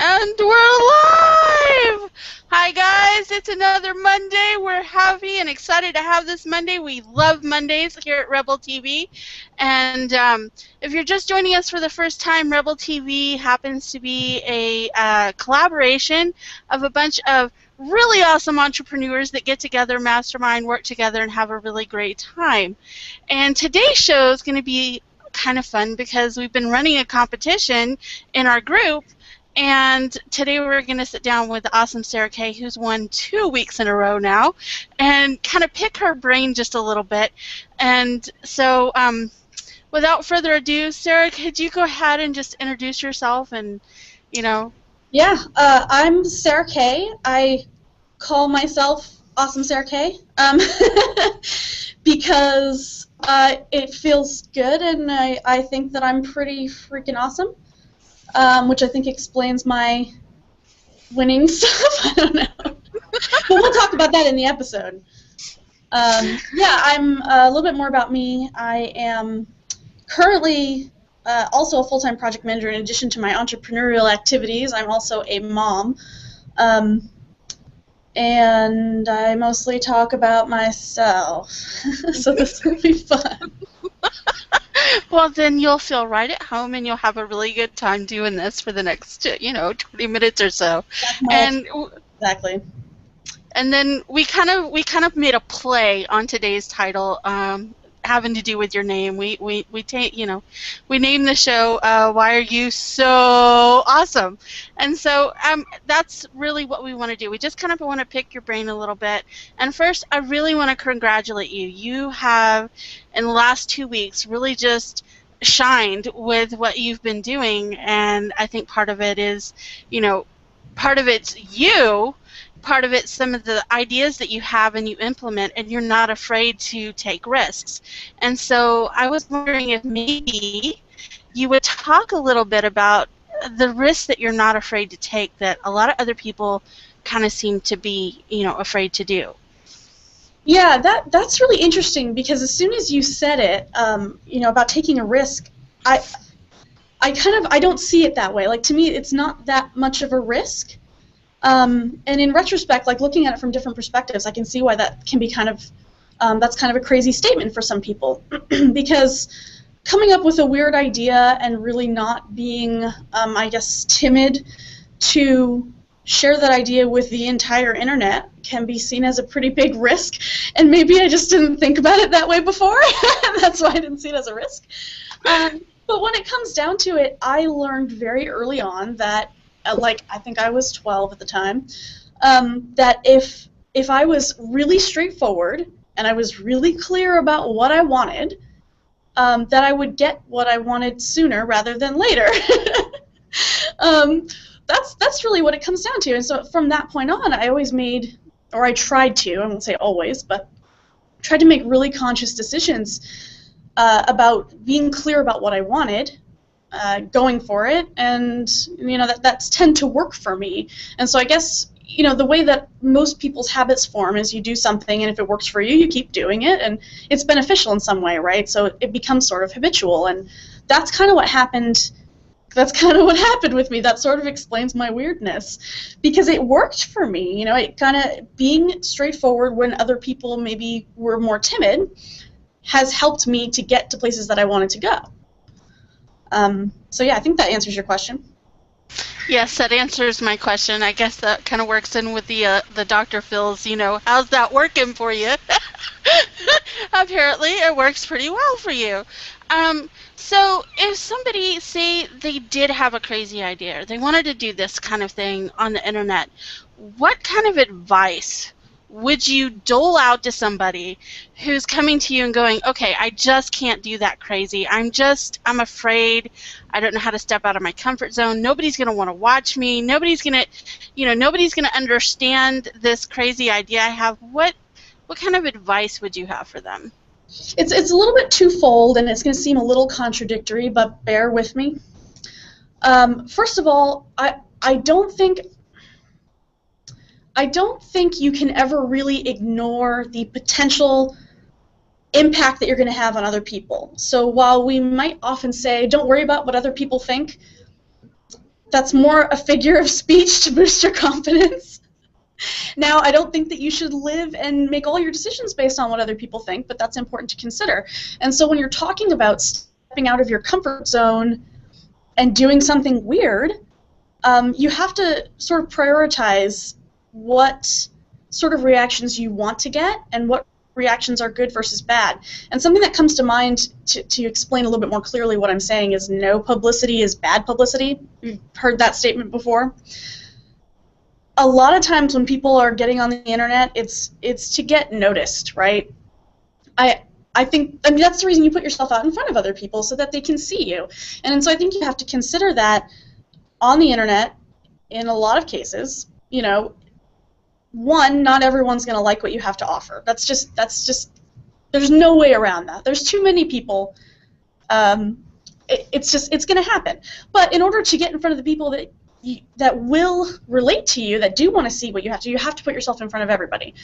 And we're live! Hi guys, it's another Monday. We're happy and excited to have this Monday. We love Mondays here at Rebel TV. And if you're just joining us for the first time, Rebel TV happens to be a collaboration of a bunch of really awesome entrepreneurs that get together, mastermind, work together, and have a really great time. And today's show is going to be kind of fun because we've been running a competition in our group. And today we're going to sit down with the awesome Sarah Kay, who's won 2 weeks in a row now, and kind of pick her brain just a little bit. And so without further ado, Sarah, could you go ahead and just introduce yourself and, you know. Yeah, I'm Sarah Kay. I call myself Awesome Sarah Kay because it feels good, and I think that I'm pretty freaking awesome. Which I think explains my winning stuff. I don't know. But we'll talk about that in the episode. Yeah, I'm a little bit more about me. I am currently also a full-time project manager in addition to my entrepreneurial activities. I'm also a mom. And I mostly talk about myself. So this will be fun. Well, then you'll feel right at home, and you'll have a really good time doing this for the next, 20 minutes or so. Exactly. And then we kind of made a play on today's title, having to do with your name. We named the show "Why Are You So Awesome?" And so that's really what we want to do. We just kind of want to pick your brain a little bit. And first, I really want to congratulate you. You have, in the last 2 weeks, really just shined with what you've been doing. And I think part of it is, part of it's you. Part of it's some of the ideas that you have and you implement, and you're not afraid to take risks. And so I was wondering if maybe you would talk a little bit about the risks that you're not afraid to take that a lot of other people kind of seem to be, afraid to do. Yeah, that's really interesting, because as soon as you said it, about taking a risk, I don't see it that way. Like, to me, it's not that much of a risk. And in retrospect, like looking at it from different perspectives, I can see why that can be that's kind of a crazy statement for some people. Because coming up with a weird idea and really not being, I guess, timid to share that idea with the entire internet can be seen as a pretty big risk. And maybe I just didn't think about it that way before. That's why I didn't see it as a risk. But when it comes down to it, I learned very early on that, I think I was 12 at the time, that if I was really straightforward and I was really clear about what I wanted, that I would get what I wanted sooner rather than later. That's really what it comes down to. And so from that point on, I always made, or I tried to, I won't say always, but tried to make really conscious decisions about being clear about what I wanted, going for it, and that's tend to work for me. And so I guess the way that most people's habits form is you do something, and if it works for you, you keep doing it, and it's beneficial in some way, right? So it becomes sort of habitual, and that's kind of what happened. That's kind of what happened with me. That sort of explains my weirdness, because it worked for me. It kind of being straightforward when other people maybe were more timid has helped me to get to places that I wanted to go. So yeah, I think that answers your question. Yes, that answers my question. I guess that kind of works in with the Dr. Phil's, how's that working for you? Apparently it works pretty well for you. So if somebody, say they did have a crazy idea, or they wanted to do this kind of thing on the internet, what kind of advice would you dole out to somebody who's coming to you and going, okay, I just can't do that crazy. I'm afraid. I don't know how to step out of my comfort zone. Nobody's going to want to watch me. Nobody's going to understand this crazy idea I have. What kind of advice would you have for them? It's a little bit twofold, and it's going to seem a little contradictory, but bear with me. First of all, I don't think you can ever really ignore the potential impact that you're going to have on other people. So while we might often say, don't worry about what other people think, That's more a figure of speech to boost your confidence. Now, I don't think that you should live and make all your decisions based on what other people think, but that's important to consider. And so when you're talking about stepping out of your comfort zone and doing something weird, you have to sort of prioritize what sort of reactions you want to get and what reactions are good versus bad. And something that comes to mind to explain a little bit more clearly what I'm saying is no publicity is bad publicity. You've heard that statement before. A lot of times when people are getting on the internet, it's to get noticed, right? I think, I mean, that's the reason you put yourself out in front of other people, so that they can see you. And so I think you have to consider that on the internet, in a lot of cases, you know, one, not everyone's going to like what you have to offer. That's just, there's no way around that. There's too many people. It's going to happen. But in order to get in front of the people that will relate to you, that do want to see what you have to put yourself in front of everybody.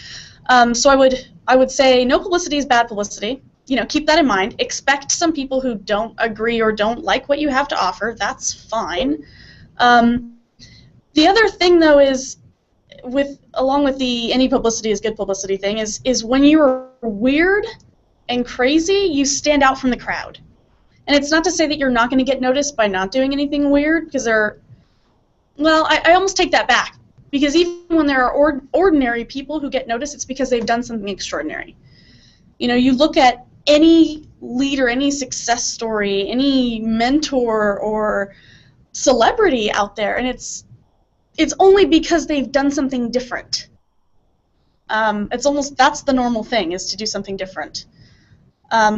So I would say no publicity is bad publicity. You know, keep that in mind. Expect some people who don't agree or don't like what you have to offer. That's fine. The other thing, though, is along with the any publicity is good publicity thing, is when you're weird and crazy, you stand out from the crowd. And it's not to say that you're not going to get noticed by not doing anything weird, because well, I almost take that back, because even when there are ordinary people who get noticed, it's because they've done something extraordinary. You know, you look at any leader, any success story, any mentor or celebrity out there, and it's only because they've done something different. It's almost, that's the normal thing, is to do something different.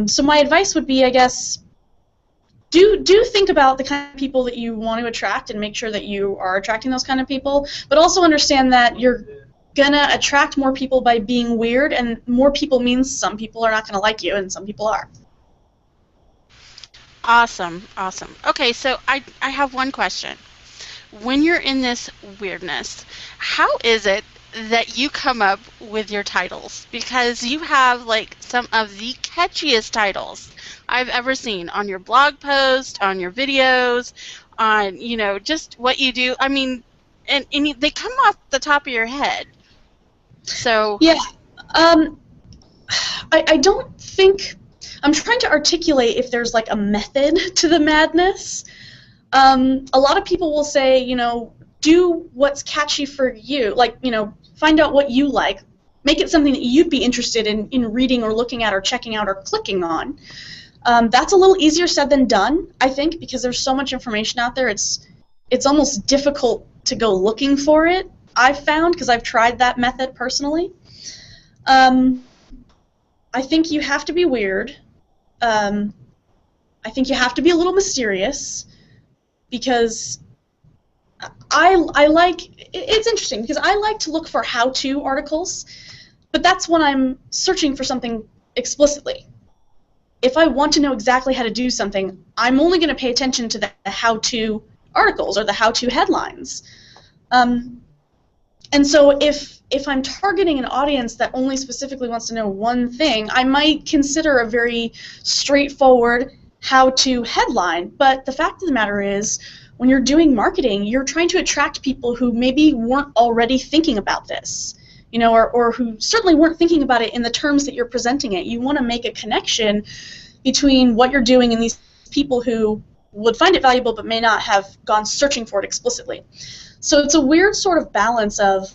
So my advice would be, I guess, do think about the kind of people that you want to attract and make sure that you are attracting those kind of people, but also understand that you're gonna attract more people by being weird, and more people means some people are not gonna like you and some people are. Awesome, awesome. Okay, so I have one question. When you're in this weirdness, how is it that you come up with your titles? Because you have like some of the catchiest titles I've ever seen on your blog post, on your videos, on, you know, just what you do. I mean, and they come off the top of your head. So yeah, I don't think, I'm trying to articulate if there's like a method to the madness. A lot of people will say, you know, do what's catchy for you. Like, you know, find out what you like. Make it something that you'd be interested in reading or looking at or checking out or clicking on. That's a little easier said than done, I think, because there's so much information out there. It's almost difficult to go looking for it, I've found, because I've tried that method personally. I think you have to be weird. I think you have to be a little mysterious, because I like, it's interesting, because I like to look for how-to articles, but that's when I'm searching for something explicitly. If I want to know exactly how to do something, I'm only going to pay attention to the how-to articles or the how-to headlines. And so if I'm targeting an audience that only specifically wants to know one thing, I might consider a very straightforward how-to headline. But the fact of the matter is, when you're doing marketing, you're trying to attract people who maybe weren't already thinking about this, you know, or who certainly weren't thinking about it in the terms that you're presenting it. You want to make a connection between what you're doing and these people who would find it valuable but may not have gone searching for it explicitly. So it's a weird sort of balance of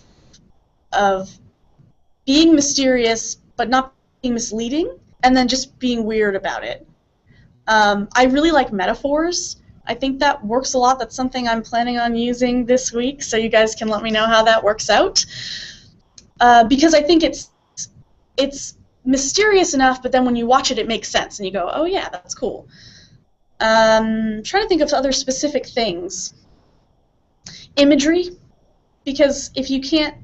being mysterious but not being misleading, and then just being weird about it. I really like metaphors. I think that works a lot. That's something I'm planning on using this week, so you guys can let me know how that works out. Because I think it's mysterious enough, but then when you watch it, it makes sense, and you go, oh yeah, that's cool. Trying to think of other specific things. Imagery, because if you can't,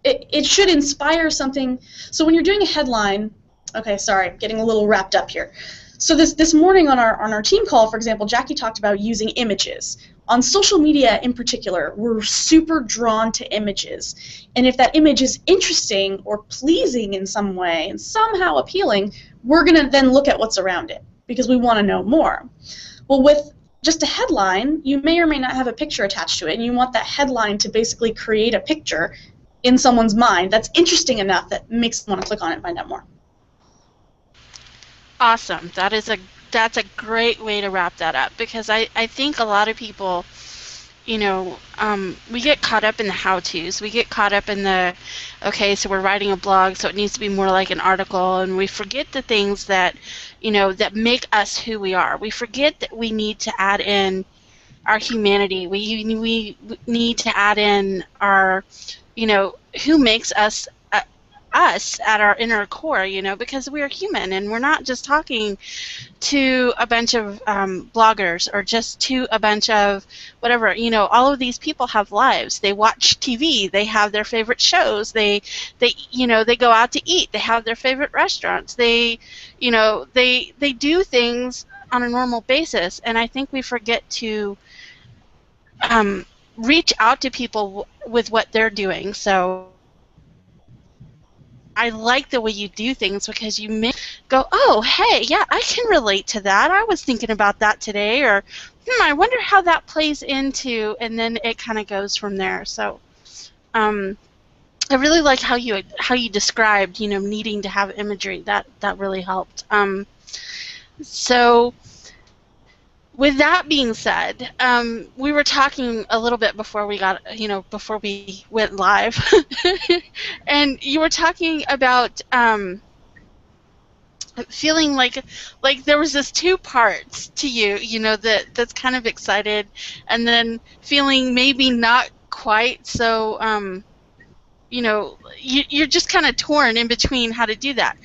it should inspire something. So when you're doing a headline, okay, sorry, getting a little wrapped up here. So this morning on our team call, for example, Jackie talked about using images. On social media in particular, we're super drawn to images. And if that image is interesting or pleasing in some way and somehow appealing, we're going to then look at what's around it because we want to know more. Well, with just a headline, you may or may not have a picture attached to it, and you want that headline to basically create a picture in someone's mind that's interesting enough that makes them want to click on it and find out more. Awesome. That's a great way to wrap that up, because I think a lot of people, we get caught up in the how-tos. We get caught up in the, okay, so we're writing a blog, so it needs to be more like an article, and we forget the things that, that make us who we are. We forget that we need to add in our humanity. We need to add in our, who makes us us at our inner core, because we're human, and we're not just talking to a bunch of bloggers or just to a bunch of whatever. All of these people have lives. They watch TV. They have their favorite shows. They go out to eat. They have their favorite restaurants. They do things on a normal basis, and I think we forget to reach out to people with what they're doing. So I like the way you do things, because you make go, oh, hey, yeah, I can relate to that. I was thinking about that today, or I wonder how that plays into, and then it kind of goes from there. So I really like how you described, needing to have imagery. That really helped. So with that being said, we were talking a little bit before we got, before we went live, and you were talking about feeling like there was this two parts to you, that's kind of excited, and then feeling maybe not quite so, you're just kind of torn in between how to do that.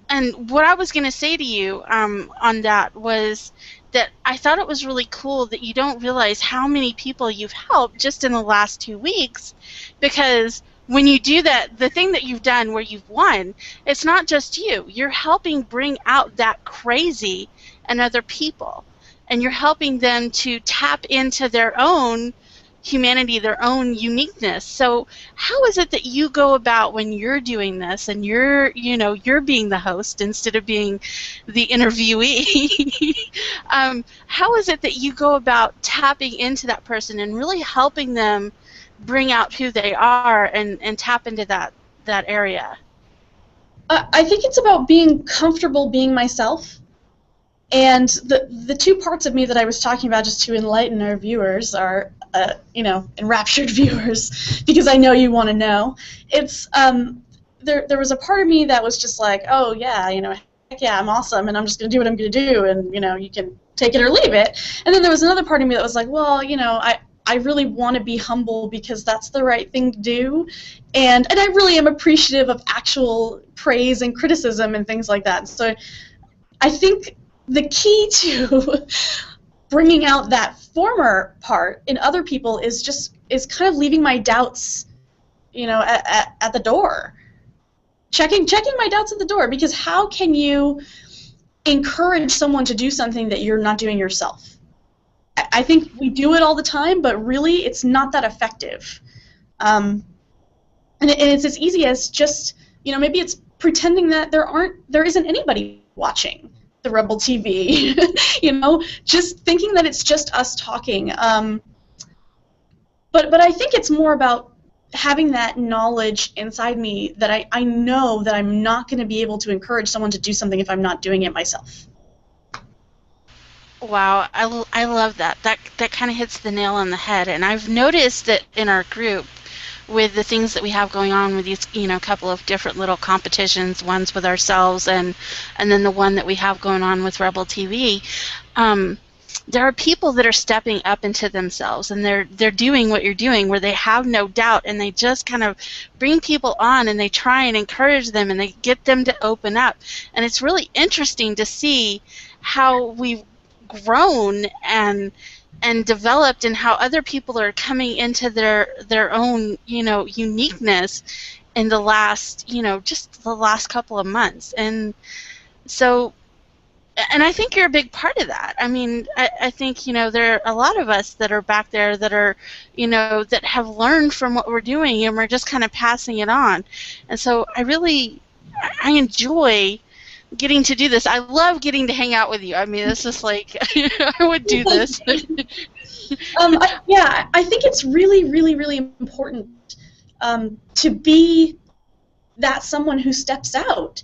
And what I was going to say to you on that was that I thought it was really cool that you don't realize how many people you've helped just in the last 2 weeks, because when you do that, the thing that you've done where you've won, it's not just you. You're helping bring out that crazy in other people, and you're helping them to tap into their own humanity, their own uniqueness. So how is it that you go about when you're doing this and you're being the host instead of being the interviewee? How is it that you go about tapping into that person and really helping them bring out who they are and tap into that area? I think it's about being comfortable being myself. And the two parts of me that I was talking about, just to enlighten our viewers, are enraptured viewers, because I know you want to know. It's there was a part of me that was just like, oh yeah, heck yeah, I'm awesome, and I'm just gonna do what I'm gonna do, and you can take it or leave it. And then there was another part of me that was like, well, I really want to be humble because that's the right thing to do, and I really am appreciative of actual praise and criticism and things like that. So I think the key to bringing out that former part in other people is kind of leaving my doubts, at the door. Checking my doubts at the door, because how can you encourage someone to do something that you're not doing yourself? I think we do it all the time, but really it's not that effective. And it's as easy as just, maybe it's pretending that there isn't anybody watching the Rebel TV, just thinking that it's just us talking. But I think it's more about having that knowledge inside me that I know that I'm not going to be able to encourage someone to do something if I'm not doing it myself. Wow, I love that. That kind of hits the nail on the head. And I've noticed that in our group, with the things that we have going on with these, couple of different little competitions, ones with ourselves and then the one that we have going on with Rebel TV, there are people that are stepping up into themselves, and they're doing what you're doing, where they have no doubt, and they just kind of bring people on, and they try and encourage them, and they get them to open up. And it's really interesting to see how we've grown and developed, and how other people are coming into their own uniqueness in the last just the last couple of months. And so, and I think you're a big part of that. I mean, I think there are a lot of us that are back there that are that have learned from what we're doing, and we're just kind of passing it on. And so I enjoy getting to do this. I love getting to hang out with you. I mean, it's just like I would do this. Yeah, I think it's really, really, really important to be that someone who steps out.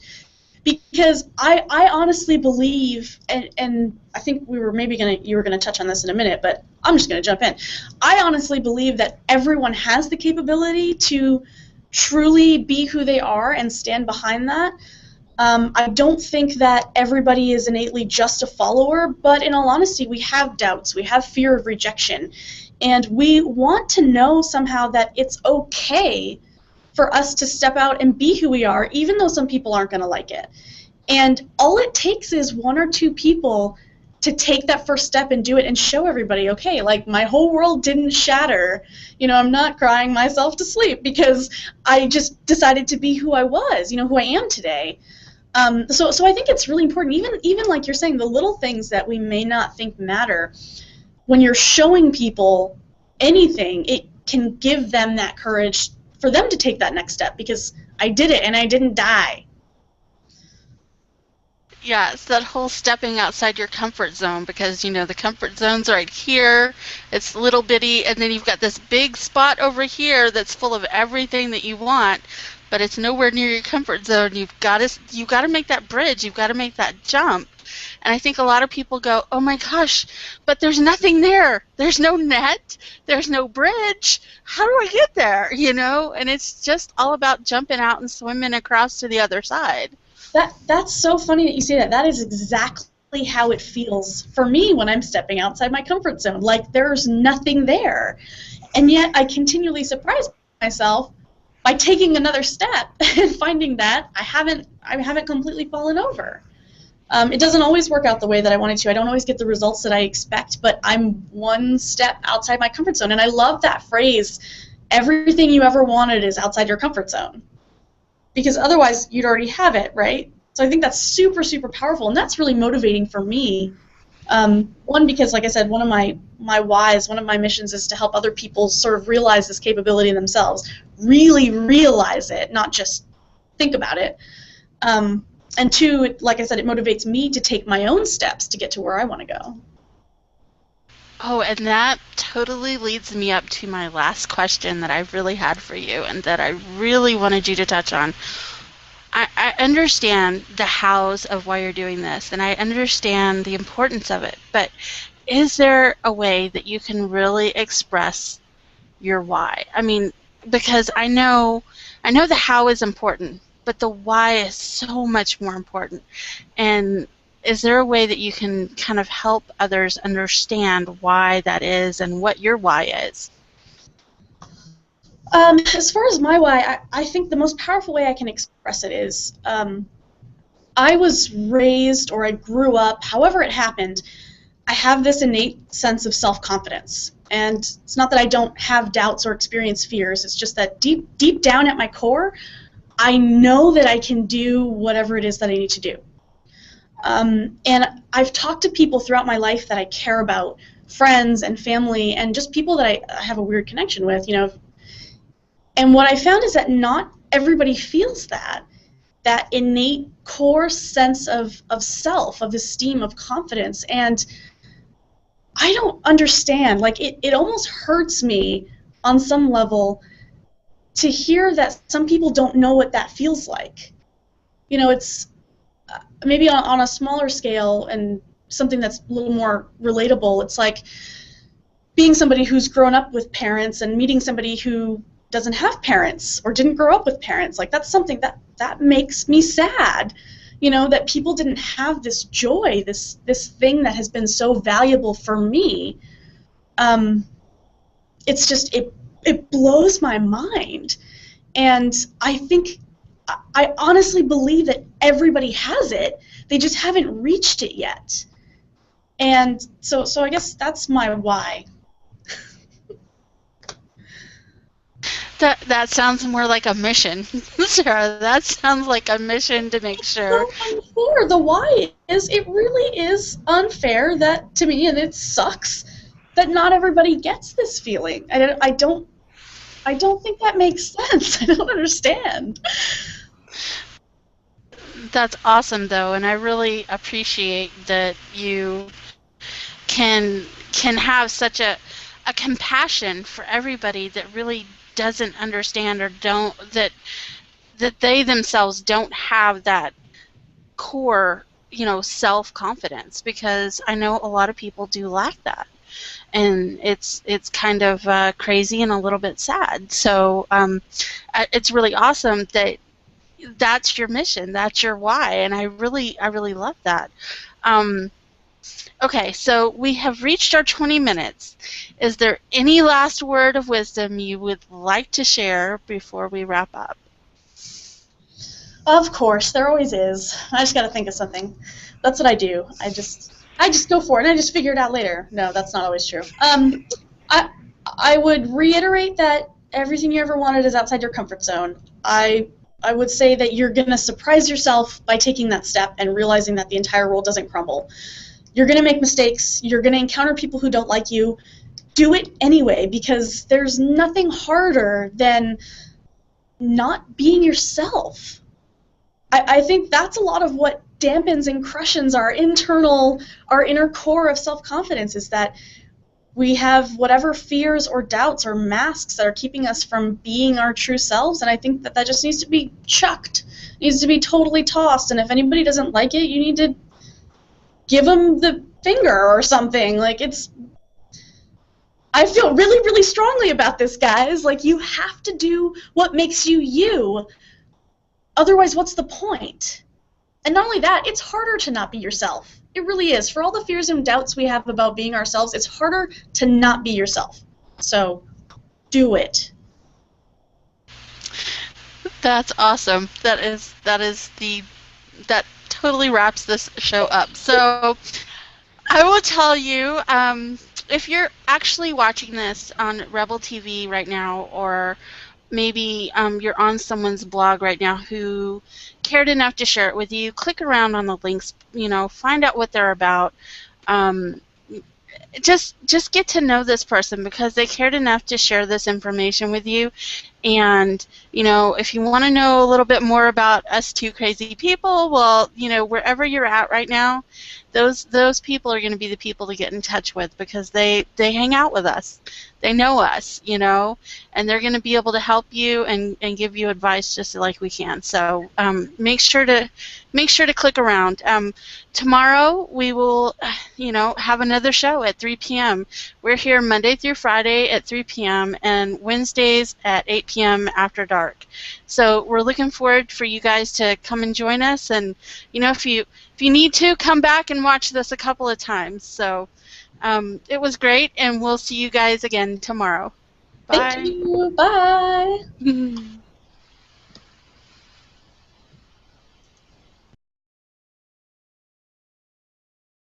Because I honestly believe, and I think you were gonna touch on this in a minute, but I'm just gonna jump in. I honestly believe that everyone has the capability to truly be who they are and stand behind that. I don't think that everybody is innately just a follower, but in all honesty, we have doubts, we have fear of rejection, and we want to know somehow that it's okay for us to step out and be who we are, even though some people aren't going to like it. And all it takes is one or two people to take that first step and do it and show everybody, okay, like my whole world didn't shatter. You know, I'm not crying myself to sleep because I just decided to be who I was, you know, who I am today. So I think it's really important, even like you're saying, the little things that we may not think matter, when you're showing people anything, it can give them that courage for them to take that next step, because I did it and I didn't die. Yeah, it's that whole stepping outside your comfort zone, because, you know, the comfort zone's right here. It's little bitty, and then you've got this big spot over here that's full of everything that you want, but it's nowhere near your comfort zone. You've got to make that bridge. You've got to make that jump. And I think a lot of people go, "Oh my gosh, but there's nothing there. There's no net. There's no bridge. How do I get there?" You know? And it's just all about jumping out and swimming across to the other side. That's so funny that you say that. That is exactly how it feels for me when I'm stepping outside my comfort zone. Like there's nothing there. And yet I continually surprise myself by taking another step and finding that I haven't completely fallen over. It doesn't always work out the way that I wanted to. I don't always get the results that I expect, but I'm one step outside my comfort zone. And I love that phrase, everything you ever wanted is outside your comfort zone. Because otherwise you'd already have it, right? So I think that's super, super powerful, and that's really motivating for me. One, because like I said, one of my whys, one of my missions is to help other people sort of realize this capability in themselves, really realize it, not just think about it. And two, like I said, it motivates me to take my own steps to get to where I want to go. Oh, and that totally leads me up to my last question that I really had for you and that I really wanted you to touch on. I understand the hows of why you're doing this, and I understand the importance of it, but is there a way that you can really express your why? I mean, because I know the how is important, but the why is so much more important. And is there a way that you can kind of help others understand why that is and what your why is? As far as my why, I think the most powerful way I can express it is I was raised, or I grew up, however it happened, I have this innate sense of self-confidence. And it's not that I don't have doubts or experience fears, it's just that deep down at my core, I know that I can do whatever it is that I need to do. And I've talked to people throughout my life that I care about, friends and family, and just people that I have a weird connection with, you know. And what I found is that not everybody feels that innate core sense of self, of esteem, of confidence. And I don't understand. Like, it almost hurts me on some level to hear that some people don't know what that feels like. You know, it's maybe on a smaller scale and something that's a little more relatable. It's like being somebody who's grown up with parents and meeting somebody who doesn't have parents or didn't grow up with parents. Like, that's something that makes me sad, you know, that people didn't have this joy, this thing that has been so valuable for me. It's just, it blows my mind. And I honestly believe that everybody has it, they just haven't reached it yet. And so I guess that's my why. That sounds more like a mission, Sarah. That sounds like a mission to make sure. So unfair. The why is, it really is unfair that, to me, and it sucks, that not everybody gets this feeling. I don't think that makes sense. I don't understand. That's awesome, though, and I really appreciate that you can have such a compassion for everybody that really doesn't understand or don't that they themselves don't have that core, self-confidence, because I know a lot of people do lack that, and it's kind of crazy and a little bit sad. So it's really awesome that that's your mission, that's your why, and I really love that. Um, okay, so we have reached our 20 minutes. Is there any last word of wisdom you would like to share before we wrap up? Of course, there always is. I just gotta think of something. That's what I do. I just go for it, and I just figure it out later. No, that's not always true. I I would reiterate that everything you ever wanted is outside your comfort zone. I would say that you're gonna surprise yourself by taking that step and realizing that the entire world doesn't crumble. You're gonna make mistakes. You're gonna encounter people who don't like you. Do it anyway, because there's nothing harder than not being yourself. I think that's a lot of what dampens and crushes our inner core of self-confidence, is that we have whatever fears or doubts or masks that are keeping us from being our true selves, and I think that that just needs to be chucked, needs to be totally tossed, and if anybody doesn't like it, you need to give them the finger or something. I feel really, really strongly about this, guys. Like, you have to do what makes you you. Otherwise, what's the point? And not only that, it's harder to not be yourself. It really is. For all the fears and doubts we have about being ourselves, it's harder to not be yourself. So, do it. That's awesome. That totally wraps this show up. So I will tell you, if you're actually watching this on Rebel TV right now, or maybe you're on someone's blog right now who cared enough to share it with you, click around on the links, find out what they're about. Um, just get to know this person because they cared enough to share this information with you. And if you want to know a little bit more about us two crazy people, well, wherever you're at right now, those people are going to be the people to get in touch with, because they hang out with us, they know us, and they're going to be able to help you and give you advice just like we can. So make sure to click around. Tomorrow we will have another show at 3 p.m. We're here Monday through Friday at 3 p.m. and Wednesdays at 8 p.m. after dark. So we're looking forward for you guys to come and join us, and if you need to, come back and watch this a couple of times. So it was great, and we'll see you guys again tomorrow. Thank Bye. you. Bye.